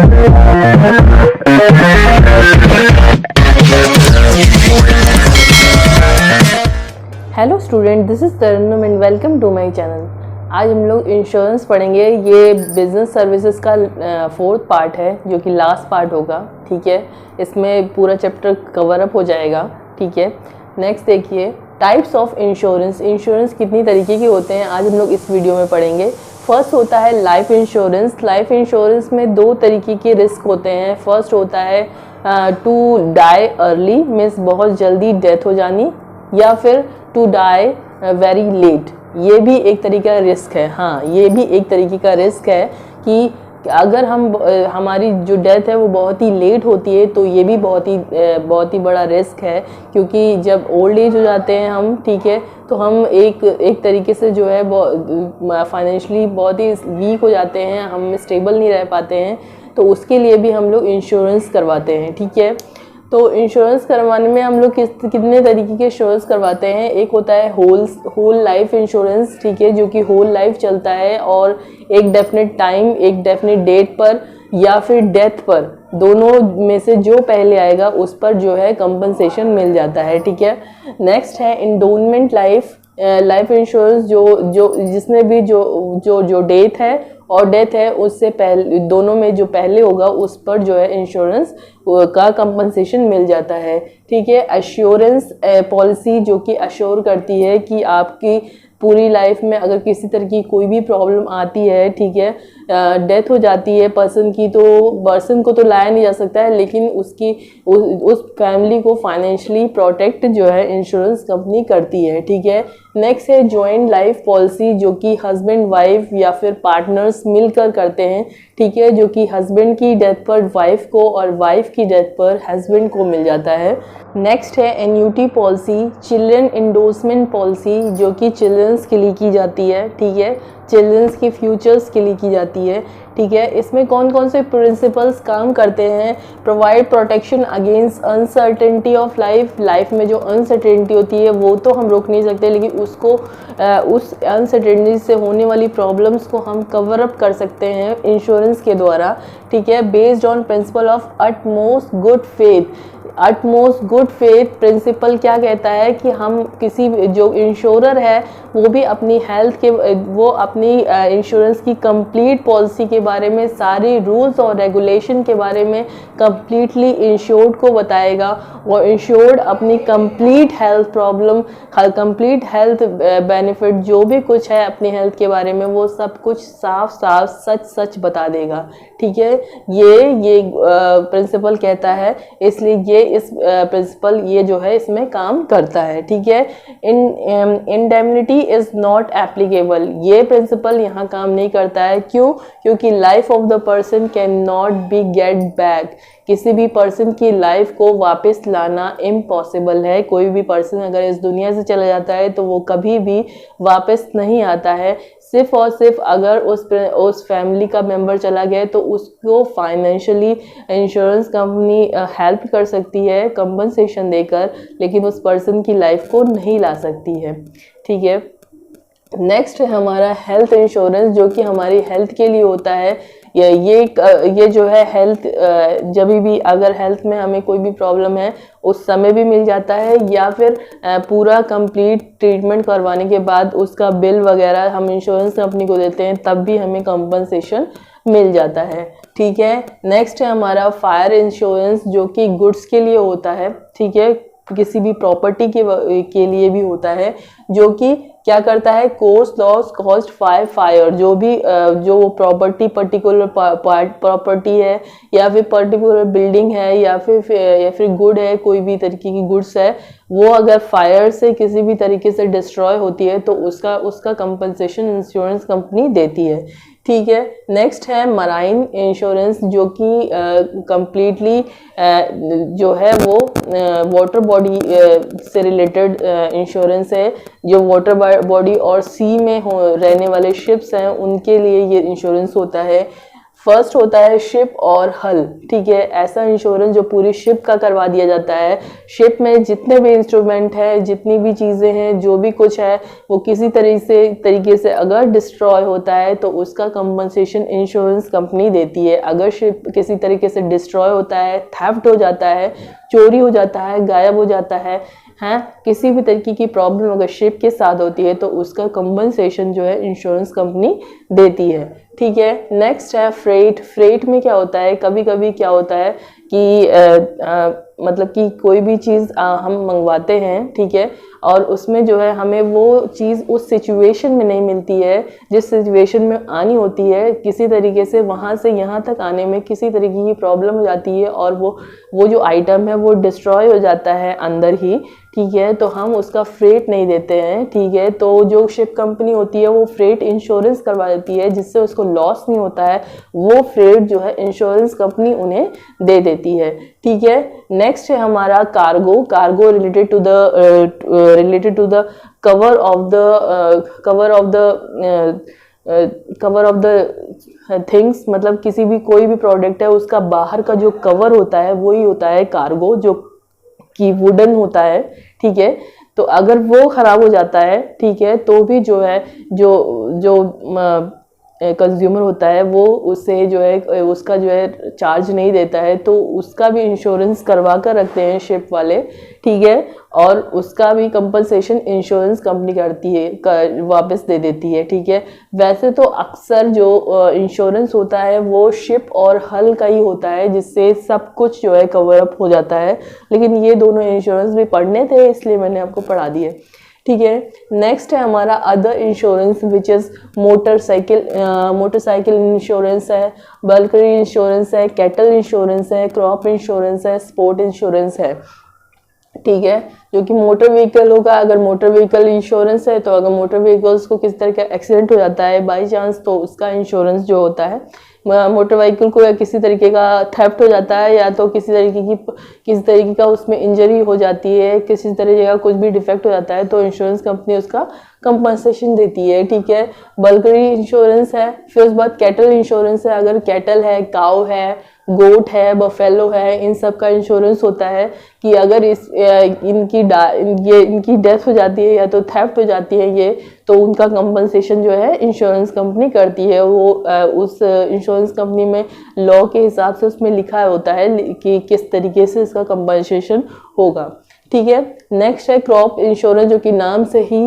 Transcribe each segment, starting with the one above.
Hello student, this is Tarannum and welcome to my channel. आज हम लोग इंश्योरेंस पढ़ेंगे। ये बिजनेस सर्विसेज का 4th पार्ट है, जो कि लास्ट पार्ट होगा। ठीक है, इसमें पूरा चैप्टर कवर अप हो जाएगा। ठीक है, नेक्स्ट देखिए, टाइप्स ऑफ इंश्योरेंस। इंश्योरेंस कितनी तरीके के होते हैं आज हम लोग इस वीडियो में पढ़ेंगे। फर्स्ट होता है लाइफ इंश्योरेंस। लाइफ इंश्योरेंस में 2 तरीके के रिस्क होते हैं। फर्स्ट होता है टू डाई अर्ली, मीन्स बहुत जल्दी डेथ हो जानी, या फिर टू डाई वेरी लेट, ये भी एक तरीके का रिस्क है। हाँ, ये भी एक तरीके का रिस्क है कि अगर हमारी जो डेथ है वो बहुत ही लेट होती है, तो ये भी बहुत ही बड़ा रिस्क है। क्योंकि जब ओल्ड एज हो जाते हैं हम, ठीक है, तो हम एक तरीके से जो है फाइनेंशियली बहुत ही वीक हो जाते हैं, हम स्टेबल नहीं रह पाते हैं, तो उसके लिए भी हम लोग इंश्योरेंस करवाते हैं। ठीक है, तो इंश्योरेंस करवाने में हम लोग कितने तरीके के इंश्योरेंस करवाते हैं। एक होता है होल लाइफ इंश्योरेंस, ठीक है, जो कि होल लाइफ चलता है और एक डेफिनेट टाइम, एक डेफिनेट डेट पर या फिर डेथ पर, दोनों में से जो पहले आएगा उस पर जो है कंपनसेशन मिल जाता है। ठीक है, नेक्स्ट है इंडोमेंट लाइफ इंश्योरेंस, जो जिसमें भी जो डेथ है उससे पहले, दोनों में जो पहले होगा उस पर जो है इंश्योरेंस का कंपनसेशन मिल जाता है। ठीक है, एश्योरेंस पॉलिसी, जो कि अश्योर करती है कि आपकी पूरी लाइफ में अगर किसी तरह की कोई भी प्रॉब्लम आती है, ठीक है, डेथ हो जाती है पर्सन की, तो पर्सन को तो लाया नहीं जा सकता है, लेकिन उस फैमिली को फाइनेंशियली प्रोटेक्ट जो है इंश्योरेंस कंपनी करती है। ठीक है, नेक्स्ट है जॉइंट लाइफ पॉलिसी, जो कि हस्बैंड वाइफ या फिर पार्टनर्स मिलकर करते हैं। ठीक है, जो कि हस्बैंड की डेथ पर वाइफ को और वाइफ की डेथ पर हस्बैंड को मिल जाता है। नेक्स्ट है annuity policy, children endorsement policy, जो कि चिल्ड्रंस के लिए की जाती है। ठीक है, चिल्ड्रंस की फ्यूचर्स के लिए की जाती है। ठीक है, इसमें कौन कौन से प्रिंसिपल्स काम करते हैं। Provide protection against uncertainty of life में जो अनसर्टेनिटी होती है वो तो हम रोक नहीं सकते, लेकिन उस अनसर्टेनिटी से होने वाली प्रॉब्लम्स को हम कवर अप कर सकते हैं इंश्योरेंस के द्वारा। ठीक है, based on principal of utmost good faith principal क्या कहता है कि हम किसी जो इंश्योरर है वो भी अपनी इंश्योरेंस की कंप्लीट पॉलिसी के बारे में, सारे रूल्स और रेगुलेशन के बारे में कंप्लीटली इंश्योर्ड को बताएगा, और इंश्योर्ड अपनी complete health problem, complete health benefit, जो भी कुछ है अपनी हेल्थ के बारे में, वो सब कुछ साफ सच बता देगा। ठीक है, ये प्रिंसिपल कहता है, इसलिए इस प्रिंसिपल ये जो है इसमें काम करता है। ठीक है, इंडेमनिटी इज नॉट एप्लीकेबल, ये प्रिंसिपल यहाँ काम नहीं करता है। क्यों? क्योंकि life of the person can not be get back, किसी भी पर्सन की लाइफ को वापस लाना इम्पॉसिबल है। कोई भी पर्सन अगर इस दुनिया से चला जाता है तो वो कभी भी वापस नहीं आता है। सिर्फ और सिर्फ अगर उस फैमिली का मेंबर चला गया तो उसको फाइनेंशियली इंश्योरेंस कंपनी हेल्प कर सकती है कंपनसेशन देकर, लेकिन उस पर्सन की लाइफ को नहीं ला सकती है। ठीक है, नेक्स्ट है हमारा हेल्थ इंश्योरेंस, जो कि हमारी हेल्थ के लिए होता है। ये जो है हेल्थ, जब भी अगर हेल्थ में हमें कोई भी प्रॉब्लम है उस समय भी मिल जाता है, या फिर पूरा कंप्लीट ट्रीटमेंट करवाने के बाद उसका बिल वगैरह हम इंश्योरेंस कंपनी को देते हैं, तब भी हमें कंपनसेशन मिल जाता है। ठीक है, नेक्स्ट है हमारा फायर इंश्योरेंस, जो कि गुड्स के लिए होता है। ठीक है, किसी भी प्रॉपर्टी के लिए भी होता है, जो कि क्या करता है, कोर्स लॉस कॉस्ट फायर, जो प्रॉपर्टी, पर्टिकुलर प्रॉपर्टी है या फिर पर्टिकुलर बिल्डिंग है या फिर गुड है, कोई भी तरीके की गुड्स है, वो अगर फायर से किसी भी तरीके से डिस्ट्रॉय होती है तो उसका कंपनसेशन इंश्योरेंस कंपनी देती है। ठीक है, नेक्स्ट है मराइन इंश्योरेंस, जो कि कंप्लीटली जो है वो वाटर बॉडी से रिलेटेड इंश्योरेंस है। जो वाटर बॉडी और सी में रहने वाले शिप्स हैं उनके लिए ये इंश्योरेंस होता है। फर्स्ट होता है शिप और हल, ठीक है। ऐसा इंश्योरेंस जो पूरी शिप का करवा दिया जाता है। शिप में जितने भी इंस्ट्रूमेंट है, जितनी भी चीज़ें हैं, जो भी कुछ है, वो किसी तरीके से अगर डिस्ट्रॉय होता है तो उसका कंपनसेशन इंश्योरेंस कंपनी देती है। अगर शिप किसी तरीके से डिस्ट्रॉय होता है, थेफ्ट हो जाता है, चोरी हो जाता है, गायब हो जाता है, किसी भी तरीके की प्रॉब्लम अगर शिप के साथ होती है तो उसका कंपनसेशन जो है इंश्योरेंस कंपनी देती है, ठीक है। नेक्स्ट है फ्रेट। फ्रेट में क्या होता है, कभी कभी क्या होता है कि मतलब कि कोई भी चीज़ हम मंगवाते हैं, ठीक है, और उसमें जो है हमें वो चीज़ उस सिचुएशन में नहीं मिलती है जिस सिचुएशन में आनी होती है। किसी तरीके से वहाँ से यहाँ तक आने में किसी तरीके की प्रॉब्लम हो जाती है और वो जो आइटम है वो डिस्ट्रॉय हो जाता है अंदर ही, ठीक है, तो हम उसका फ्रेट नहीं देते हैं, ठीक है। तो जो शिप कंपनी होती है वो फ्रेट इंश्योरेंस करवा देती है जिससे उसको लॉस नहीं होता है, वो फ्रेट जो है इंश्योरेंस कंपनी उन्हें दे देती है, ठीक है। नेक्स्ट है हमारा cargo. Cargo related to the cover of the things, मतलब किसी भी कोई भी प्रोडक्ट है उसका बाहर का जो कवर होता है वही होता है कार्गो, जो कि वुडन होता है, ठीक है। तो अगर वो खराब हो जाता है, ठीक है, तो भी जो है जो कंज्यूमर होता है वो उससे जो है उसका जो है चार्ज नहीं देता है, तो उसका भी इंश्योरेंस करवा कर रखते हैं शिप वाले, ठीक है, और उसका भी कंपनसेशन इंश्योरेंस कंपनी करती है, वापस दे देती है, ठीक है। वैसे तो अक्सर जो इंश्योरेंस होता है वो शिप और हल का ही होता है जिससे सब कुछ जो है कवर अप हो जाता है, लेकिन ये दोनों इंश्योरेंस भी पढ़ने थे इसलिए मैंने आपको पढ़ा दिए, ठीक है। नेक्स्ट है हमारा other insurance which is motorcycle insurance है, बल्करी इंश्योरेंस है, कैटल इंश्योरेंस है, क्रॉप इंश्योरेंस है, स्पोर्ट इंश्योरेंस है, ठीक है, जो कि मोटर व्हीकल होगा। अगर मोटर व्हीकल इंश्योरेंस है तो अगर मोटर व्हीकल्स को किसी तरह का एक्सीडेंट हो जाता है बाई चांस तो उसका इंश्योरेंस जो होता है, मोटर व्हीकल को या किसी तरीके का थेफ्ट हो जाता है या तो किसी तरीके का उसमें इंजरी हो जाती है, किसी तरीके का कुछ भी डिफेक्ट हो जाता है तो इंश्योरेंस कंपनी उसका कंपनसेशन देती है, ठीक है। बल्करी इंश्योरेंस है। फिर उसके बाद कैटल इंश्योरेंस है। अगर कैटल है, काऊ है, गोट है, बफेलो है, इन सब का इंश्योरेंस होता है कि अगर इनकी डेथ हो जाती है या तो थेफ्ट हो जाती है ये, तो उनका कंपनसेशन जो है इंश्योरेंस कंपनी करती है। वो उस इंश्योरेंस कंपनी में लॉ के हिसाब से उसमें लिखा होता है कि किस तरीके से इसका कंपनसेशन होगा, ठीक है। नेक्स्ट है क्रॉप इंश्योरेंस, जो कि नाम से ही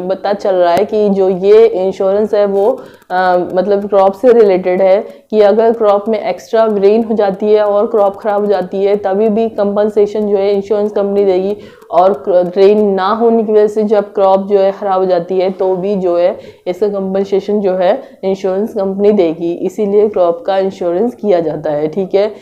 पता चल रहा है कि जो ये इंश्योरेंस है वो मतलब क्रॉप से रिलेटेड है कि अगर क्रॉप में एक्स्ट्रा रेन हो जाती है और क्रॉप खराब हो जाती है तभी भी कंपनसेशन जो है इंश्योरेंस कंपनी देगी, और रेन ना होने की वजह से जब क्रॉप जो है खराब हो जाती है तो भी जो है इसका कंपनसेशन जो है इंश्योरेंस कंपनी देगी, इसीलिए क्रॉप का इंश्योरेंस किया जाता है, ठीक है।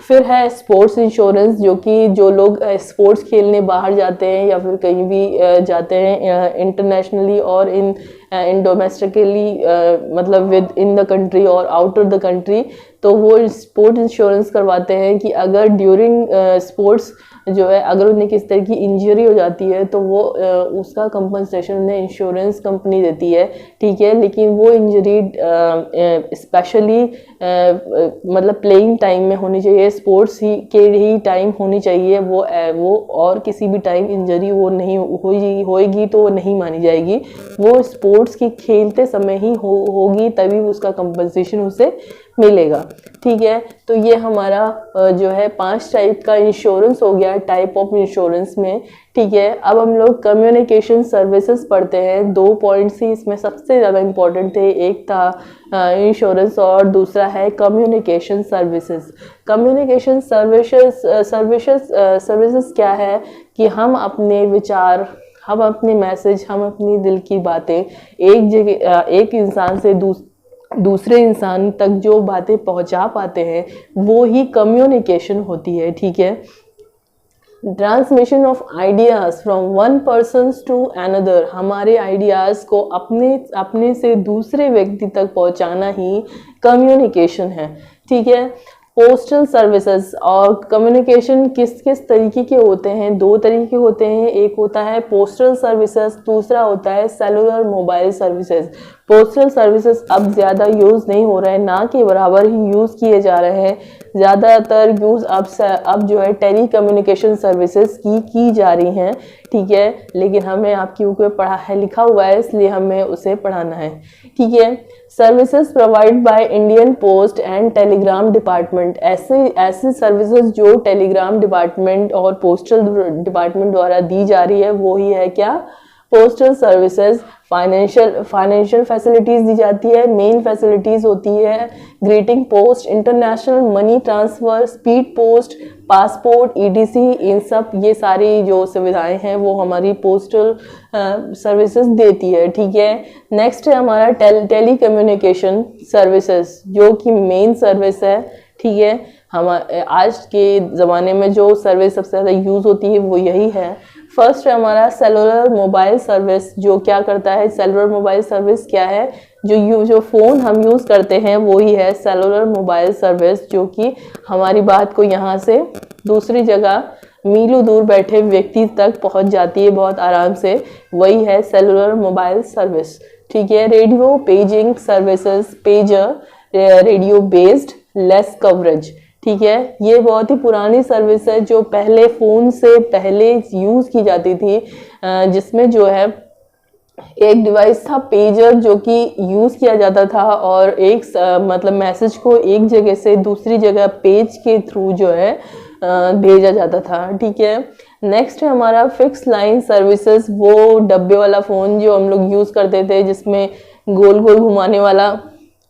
फिर है स्पोर्ट्स इंश्योरेंस, जो कि जो लोग स्पोर्ट्स खेलने बाहर जाते हैं या फिर कहीं भी जाते हैं इंटरनेशनली और इन डोमेस्टिकली, मतलब विद इन द कंट्री और आउट ऑफ द कंट्री, तो वो स्पोर्ट्स इंश्योरेंस करवाते हैं कि अगर ड्यूरिंग स्पोर्ट्स जो है अगर उन्हें किस तरह की इंजरी हो जाती है तो वो उसका कंपनसेशन उन्हें इंश्योरेंस कंपनी देती है, ठीक है। लेकिन वो इंजरी स्पेशली मतलब प्लेइंग टाइम में होनी चाहिए, स्पोर्ट्स के ही टाइम होनी चाहिए, वो और किसी भी टाइम इंजरी वो नहीं होएगी तो वो नहीं मानी जाएगी, वो स्पोर्ट्स की खेलते समय ही होगी तभी उसका कंपनसेशन उसे मिलेगा, ठीक है। तो ये हमारा जो है 5 टाइप का इंश्योरेंस हो गया टाइप ऑफ इंश्योरेंस में, ठीक है। अब हम लोग कम्युनिकेशन सर्विसेज पढ़ते हैं। 2 पॉइंट्स ही इसमें सबसे ज़्यादा इम्पोर्टेंट थे, एक था इंश्योरेंस और दूसरा है कम्युनिकेशन सर्विसेज। कम्युनिकेशन सर्विसेज क्या है कि हम अपने विचार, हम अपने मैसेज, हम अपनी दिल की बातें एक इंसान से दूसरे इंसान तक जो बातें पहुंचा पाते हैं वो ही कम्युनिकेशन होती है, ठीक है। Transmission of ideas from one person to another, हमारे आइडियाज को अपने से दूसरे व्यक्ति तक पहुंचाना ही कम्युनिकेशन है, ठीक है। पोस्टल सर्विसेज और कम्युनिकेशन किस तरीके के होते हैं? 2 तरीके होते हैं, एक होता है पोस्टल सर्विसेज, दूसरा होता है cellular mobile services. Postal services अब ज़्यादा यूज़ नहीं हो रहे हैं, ना के बराबर ही यूज़ किए जा रहे हैं। ज़्यादातर यूज़ अब जो है टेली कम्युनिकेशन सर्विसेज की जा रही हैं, ठीक है। लेकिन हमें आपकी बुक में पढ़ा है, लिखा हुआ है, इसलिए हमें उसे पढ़ाना है, ठीक है। Services provided by Indian post and telegram department, ऐसे सर्विसेज जो टेलीग्राम डिपार्टमेंट और पोस्टल डिपार्टमेंट द्वारा दी जा रही है, वो ही है क्या, पोस्टल सर्विसेज। फाइनेंशियल फैसिलिटीज दी जाती है। मेन फैसिलिटीज होती है greeting post, international money transfer, speed post, passport, etc, इन सब ये सारी जो सुविधाएं हैं वो हमारी पोस्टल सर्विसेज देती है, ठीक है। नेक्स्ट है हमारा टेली कम्युनिकेशन सर्विसेज, जो कि मेन सर्विस है, ठीक है। हम आज के ज़माने में जो सर्विस सबसे ज़्यादा यूज़ होती है वो यही है। फर्स्ट है हमारा सेलुलर मोबाइल सर्विस, जो क्या करता है, सेलुलर मोबाइल सर्विस क्या है, जो फ़ोन हम यूज़ करते हैं वो ही है सेलुलर मोबाइल सर्विस, जो कि हमारी बात को यहाँ से दूसरी जगह मीलों दूर बैठे व्यक्ति तक पहुँच जाती है बहुत आराम से, वही है सेलुलर मोबाइल सर्विस, ठीक है। Radio paging services, pager, radio based, less coverage, ठीक है। ये बहुत ही पुरानी सर्विस है जो पहले फ़ोन से पहले यूज़ की जाती थी, जिसमें जो है एक डिवाइस था पेजर जो कि यूज़ किया जाता था और एक मतलब मैसेज को एक जगह से दूसरी जगह पेज के थ्रू जो है भेजा जाता था, ठीक है। नेक्स्ट है हमारा फिक्स लाइन सर्विसेज, वो डब्बे वाला फ़ोन जो हम लोग यूज़ करते थे, जिसमें गोल गोल घुमाने वाला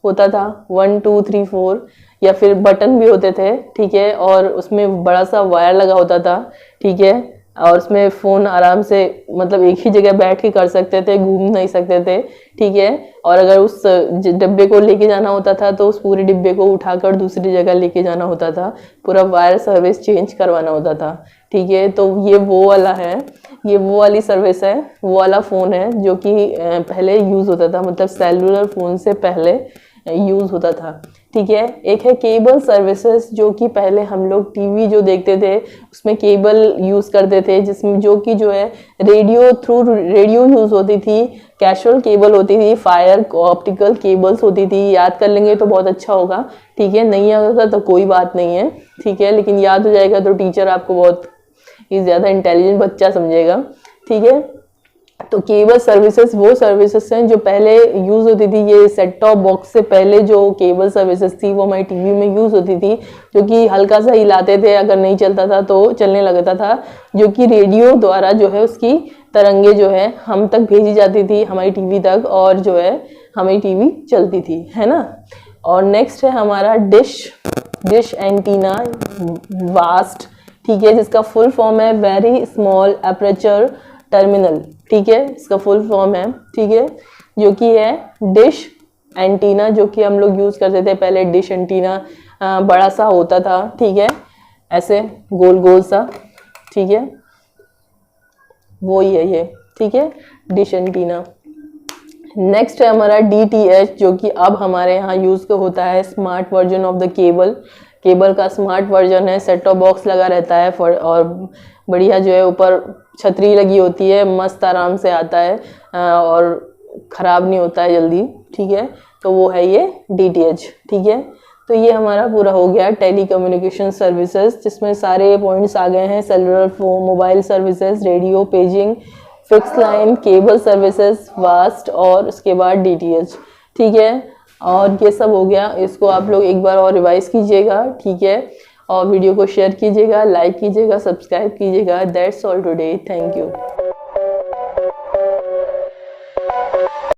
होता था, 1 2 3 4, या फिर बटन भी होते थे, ठीक है। और उसमें बड़ा सा वायर लगा होता था, ठीक है। और उसमें फ़ोन आराम से मतलब एक ही जगह बैठ के कर सकते थे, घूम नहीं सकते थे, ठीक है। और अगर उस डिब्बे को लेके जाना होता था तो उस पूरे डिब्बे को उठाकर दूसरी जगह लेके जाना होता था, पूरा वायर सर्विस चेंज करवाना होता था, ठीक है। तो ये वो वाला है, ये वो वाली सर्विस है, वो वाला फ़ोन है जो कि पहले यूज़ होता था, मतलब सेलुलर फ़ोन से पहले यूज़ होता था, ठीक है। एक है केबल सर्विसेज, जो कि पहले हम लोग टीवी जो देखते थे उसमें केबल यूज़ करते थे, जिसमें जो कि जो है रेडियो यूज़ होती थी, कैजुअल केबल होती थी, फायर ऑप्टिकल केबल्स होती थी। याद कर लेंगे तो बहुत अच्छा होगा, ठीक है। नहीं आता तो कोई बात नहीं है, ठीक है, लेकिन याद हो जाएगा तो टीचर आपको बहुत ही ज़्यादा इंटेलिजेंट बच्चा समझेगा, ठीक है। तो केबल सर्विसेज वो सर्विसेज हैं जो पहले यूज़ होती थी, ये सेट टॉप बॉक्स से पहले जो केबल सर्विसेज थी वो हमारी टीवी में यूज़ होती थी, जो कि हल्का सा हिलाते थे, अगर नहीं चलता था तो चलने लगता था, जो कि रेडियो द्वारा जो है उसकी तरंगे जो है हम तक भेजी जाती थी, हमारी टीवी तक, और जो है हमारी टीवी चलती थी, है ना। और नेक्स्ट है हमारा डिश एंटीना वास्ट, ठीक है, जिसका फुल फॉर्म है वेरी स्मॉल एपर्चर टर्मिनल, ठीक है, इसका फुल फॉर्म है, ठीक है, जो कि है डिश एंटीना, जो कि हम लोग यूज़ करते थे पहले। डिश एंटीना बड़ा सा होता था, ठीक है, ऐसे गोल गोल सा, ठीक है, वो ही है ये, ठीक है, डिश एंटीना। नेक्स्ट है हमारा DTH, जो कि अब हमारे यहाँ यूज़ होता है smart version of the cable का स्मार्ट वर्जन है। सेट टॉप बॉक्स लगा रहता है और बढ़िया जो है ऊपर छतरी लगी होती है, मस्त आराम से आता है और ख़राब नहीं होता है जल्दी, ठीक है। तो वो है ये DTH, ठीक है। तो ये हमारा पूरा हो गया टेली कम्युनिकेशन सर्विसेज, जिसमें सारे पॉइंट्स आ गए हैं, cellular mobile services, radio paging, fix line, cable services, vast, और उसके बाद DTH, ठीक है। और ये सब हो गया, इसको आप लोग एक बार और रिवाइज कीजिएगा, ठीक है, और वीडियो को शेयर कीजिएगा, लाइक कीजिएगा, सब्सक्राइब कीजिएगा। That's all today, thank you.